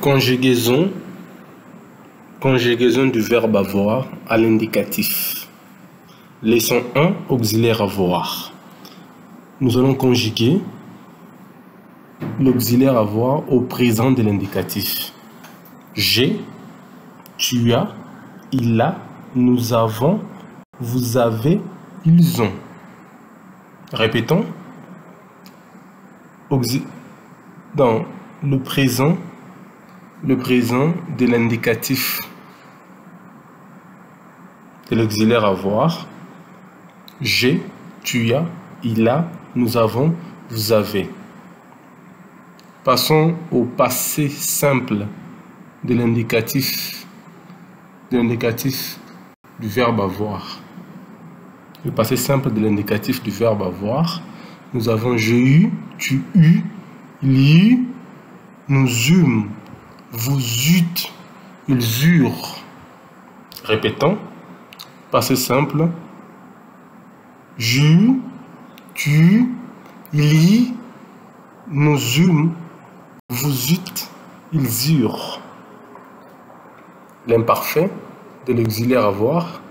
Conjugaison du verbe avoir à l'indicatif. Leçon 1, auxiliaire avoir. Nous allons conjuguer l'auxiliaire avoir au présent de l'indicatif. J'ai, tu as, il a, nous avons, vous avez, ils ont. Répétons. Dans le présent de l'indicatif de l'auxiliaire avoir, j'ai, tu as, il a, nous avons, vous avez. Passons au passé simple de l'indicatif du verbe avoir. Le passé simple de l'indicatif du verbe avoir, nous avons j'ai eu, tu eus, il y eut, nous eûmes, vous eûtes, ils eurent. Répétons. Passé simple. J'ai eu, tu eus, il y eut, nous eûmes, vous eûtes, ils eurent. L'imparfait de l'auxiliaire avoir,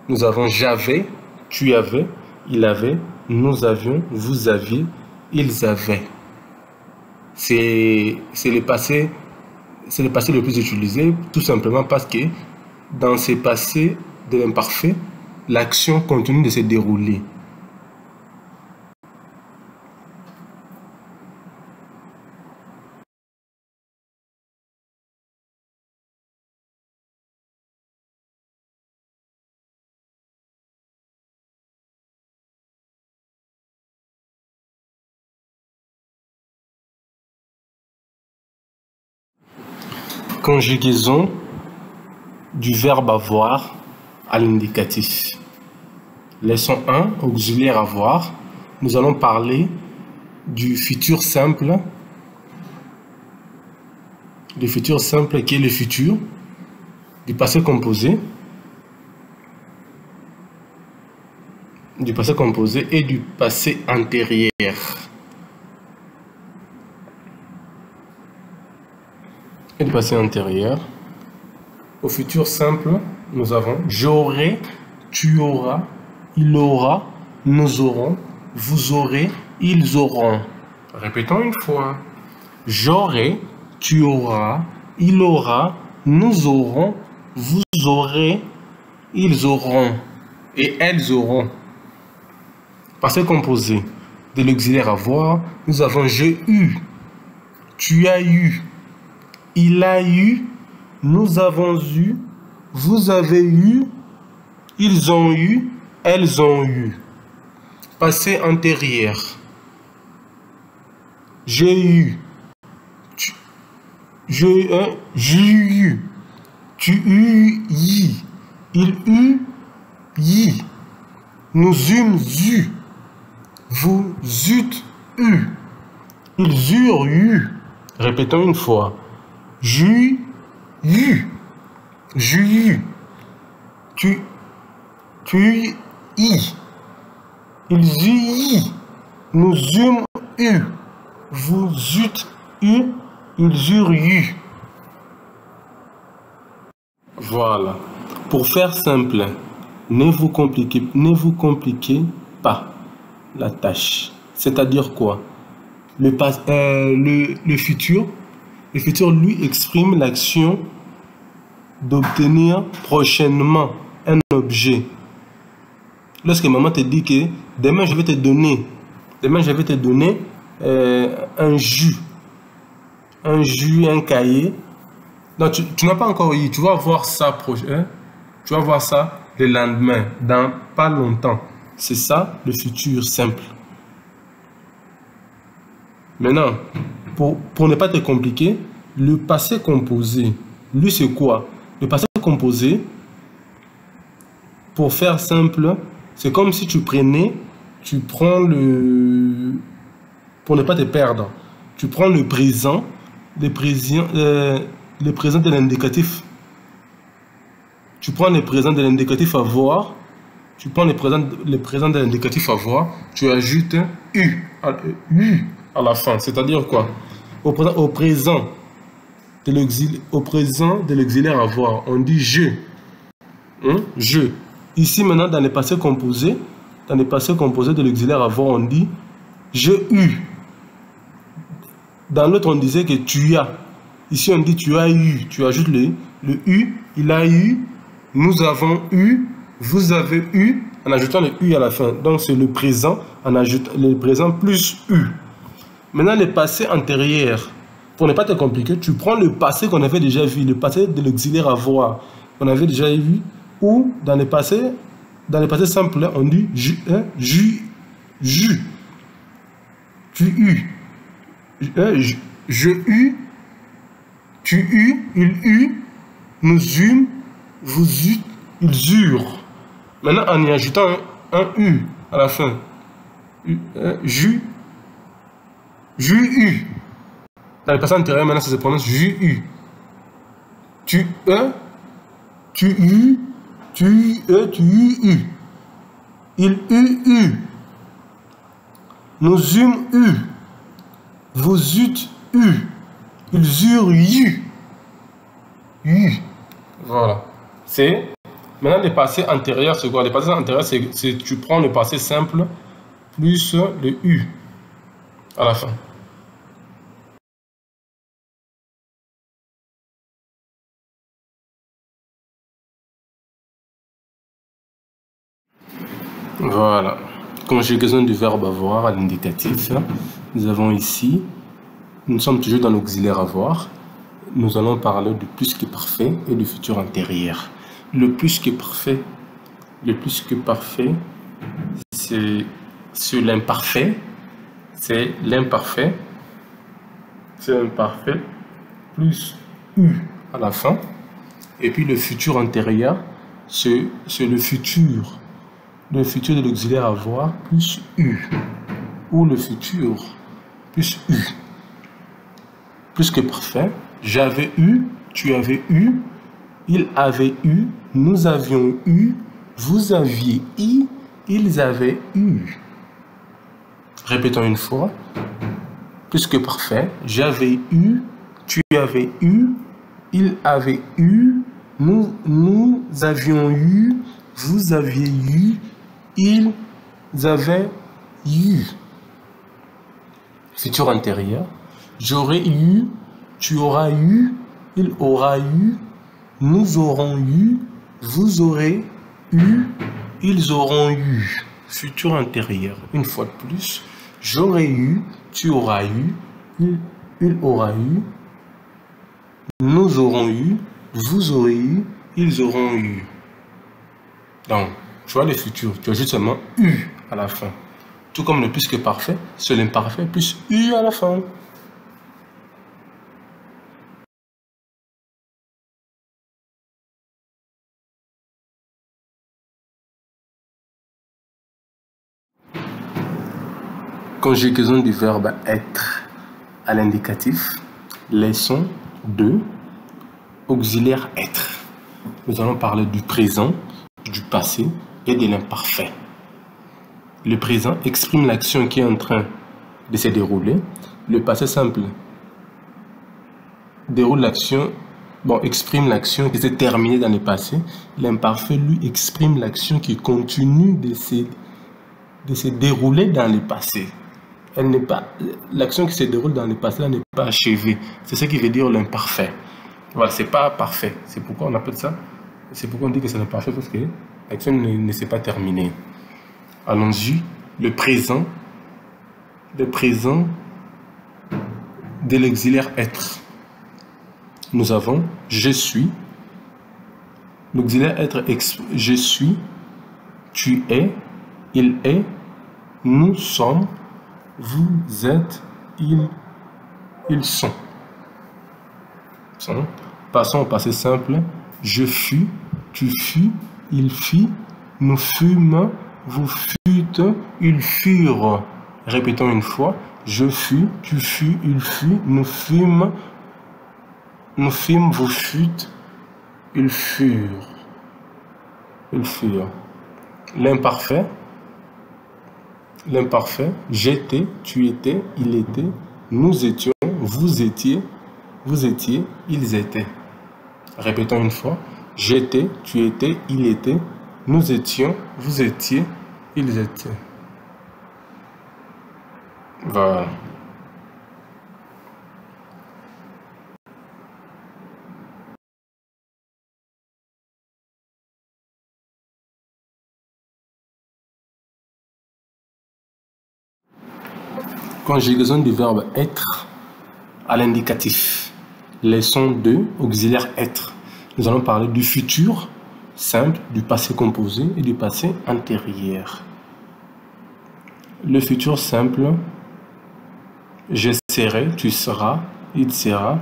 nous avons j'avais, tu avais, il avait, nous avions, vous aviez, ils avaient. C'est le passé le plus utilisé, tout simplement parce que dans ces passés de l'imparfait, l'action continue de se dérouler. Conjugaison du verbe avoir à l'indicatif. Leçon 1, auxiliaire avoir. Nous allons parler du futur simple. Le futur simple qui est le futur du passé composé. Du passé composé et du passé antérieur. Et du passé antérieur. Au futur simple, nous avons j'aurai, tu auras, il aura, nous aurons, vous aurez, ils auront. Répétons une fois. J'aurai, tu auras, il aura, nous aurons, vous aurez, ils auront et elles auront. Passé composé de l'auxiliaire avoir, nous avons j'ai eu, tu as eu, il a eu, nous avons eu, vous avez eu, ils ont eu, elles ont eu. Passé antérieur. J'ai eu, j'ai eu, tu eus, y, il eut, y, nous eûmes eu, vous eûtes eu, ils eurent eu. Répétons une fois. J'ai eu, tu y, ils y, nous eûmes eu, vous eûtes eu, ils eurent eu. Voilà. Pour faire simple, ne vous compliquez pas la tâche. C'est-à-dire quoi? Le futur, lui, exprime l'action d'obtenir prochainement un objet. Lorsque maman te dit que demain je vais te donner un jus, un cahier. Non, tu n'as pas encore eu, tu vas voir ça prochain, tu vas voir ça le lendemain, dans pas longtemps. C'est ça le futur simple. Maintenant, pour ne pas te compliquer, le passé composé, lui c'est quoi? Le passé composé, pour faire simple, c'est comme si tu prends pour ne pas te perdre, tu prends le présent de l'indicatif. Tu prends le présent de l'indicatif avoir, de l'indicatif avoir, tu ajoutes u à la fin. C'est-à-dire quoi? Au présent au présent de l'auxiliaire avoir, on dit je. Je. Ici maintenant dans les passés composés, de l'auxiliaire avoir, on dit je eu. Dans l'autre on disait que tu as. Ici on dit tu as eu. Tu ajoutes le eu, il a eu, nous avons eu, vous avez eu, en ajoutant le u à la fin. Donc c'est le présent, on ajoute le présent plus u. Maintenant le passé antérieur. Pour ne pas te compliquer, tu prends le passé qu'on avait déjà vu, le passé de l'auxiliaire avoir, qu'on avait déjà vu, ou dans le passé simple, on dit tu eu, je eu, tu eus, il eut, nous eûmes, vous eûtes, ils eurent. Maintenant, en y ajoutant un u à la fin, j'eus eu. Dans le passé antérieur, maintenant, ça se prononce j'eus eu. Tu eus, tu eus eu. Il eut eu. Nous eûmes eu. Vous eûtes eu. Ils eurent eu. Voilà. C'est maintenant le passé antérieur, c'est quoi? Le passé antérieur, c'est tu prends le passé simple plus le u à la fin. Voilà. Conjugaison du verbe avoir à l'indicatif. Nous avons ici, nous sommes toujours dans l'auxiliaire avoir. Nous allons parler du plus que parfait et du futur antérieur. Le plus que parfait, c'est sur l'imparfait. C'est l'imparfait plus u à la fin. Et puis le futur antérieur, c'est le futur. Le futur de l'auxiliaire avoir plus u. Ou le futur plus u. Plus que parfait. J'avais eu, tu avais eu, il avait eu, nous avions eu, vous aviez eu, ils avaient eu. Répétons une fois. Plus que parfait. J'avais eu, tu avais eu, il avait eu, nous avions eu, vous aviez eu, ils avaient eu. Futur antérieur. J'aurais eu, tu auras eu, il aura eu, nous aurons eu, vous aurez eu, ils auront eu. Futur antérieur. Une fois de plus. J'aurais eu, tu auras eu, il aura eu, nous aurons eu, vous aurez eu, ils auront eu. Donc, tu vois le futur, tu ajoutes seulement eu à la fin. Tout comme le plus que parfait, c'est l'imparfait plus eu à la fin. Conjugaison du verbe être à l'indicatif. Leçon 2. Auxiliaire être. Nous allons parler du présent, du passé et de l'imparfait. Le présent exprime l'action qui est en train de se dérouler. Le passé simple déroule l'action, exprime l'action qui s'est terminée dans le passé. L'imparfait, lui, exprime l'action qui continue de se dérouler dans le passé. L'action qui se déroule dans le passé n'est pas achevée. C'est ce qui veut dire l'imparfait. Voilà, c'est pas parfait. C'est pourquoi on appelle ça. C'est pourquoi on dit que c'est l'imparfait, parce que l'action ne s'est pas terminée. Allons-y. Le présent de l'auxiliaire être. Nous avons je suis. L'auxiliaire être, je suis, tu es, il est, nous sommes, vous êtes, ils sont. Passons au passé simple. Je fus, tu fus, il fit, nous fûmes, vous fûtes, ils furent. Répétons une fois. Je fus, tu fus, il fut, nous fûmes, vous fûtes, ils furent. Ils furent. L'imparfait. J'étais, tu étais, il était, nous étions, vous étiez, vous étiez, ils étaient. Répétons une fois. J'étais, tu étais, il était, nous étions, vous étiez, ils étaient. Voilà. Conjugaison du verbe être à l'indicatif. Leçon 2, auxiliaire être. Nous allons parler du futur simple, du passé composé et du passé antérieur. Le futur simple, je serai, tu seras, il sera,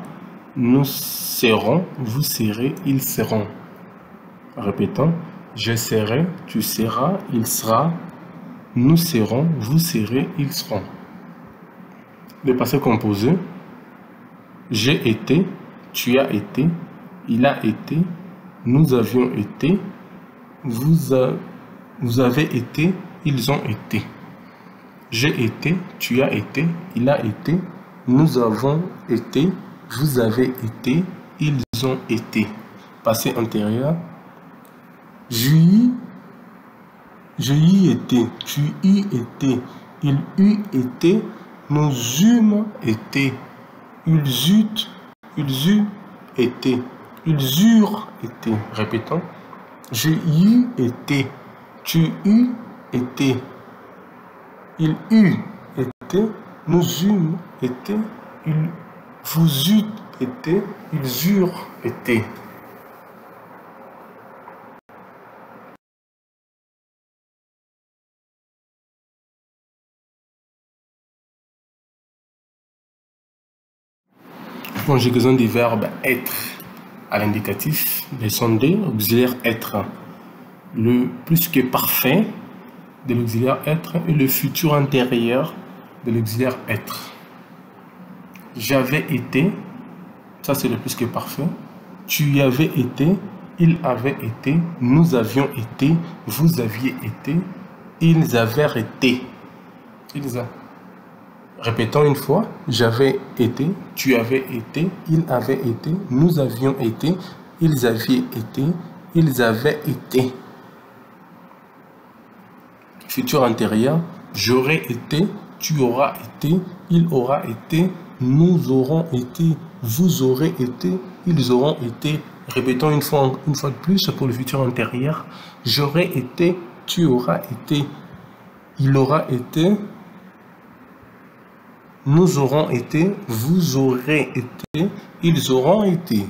nous serons, vous serez, ils seront. Répétons, je serai, tu seras, il sera, nous serons, vous serez, ils seront. Le passé composé, j'ai été, tu as été, il a été, nous avions été, vous avez été, ils ont été. J'ai été, tu as été, il a été, nous avons été, vous avez été, ils ont été. Passé antérieur, je y étais, tu y étais, il eut été, nous eûmes été, ils eût été, ils eurent été. Répétons, je y étais, tu eus été, il eut été, nous eûmes été, vous eûtes été, ils eurent été. Conjugaison du verbe être à l'indicatif, leçon 2, auxiliaire être. Le plus que parfait de l'auxiliaire être et le futur antérieur de l'auxiliaire être. J'avais été, ça c'est le plus que parfait. Tu y avais été, il avait été, nous avions été, vous aviez été, ils avaient été. Répétons une fois, j'avais été, tu avais été, il avait été, nous avions été, ils avaient été, ils avaient été. Futur antérieur, j'aurais été, tu auras été, il aura été, nous aurons été, vous aurez été, ils auront été. Répétons une fois de plus pour le futur antérieur, j'aurais été, tu auras été, il aura été, nous aurons été, vous aurez été, ils auront été.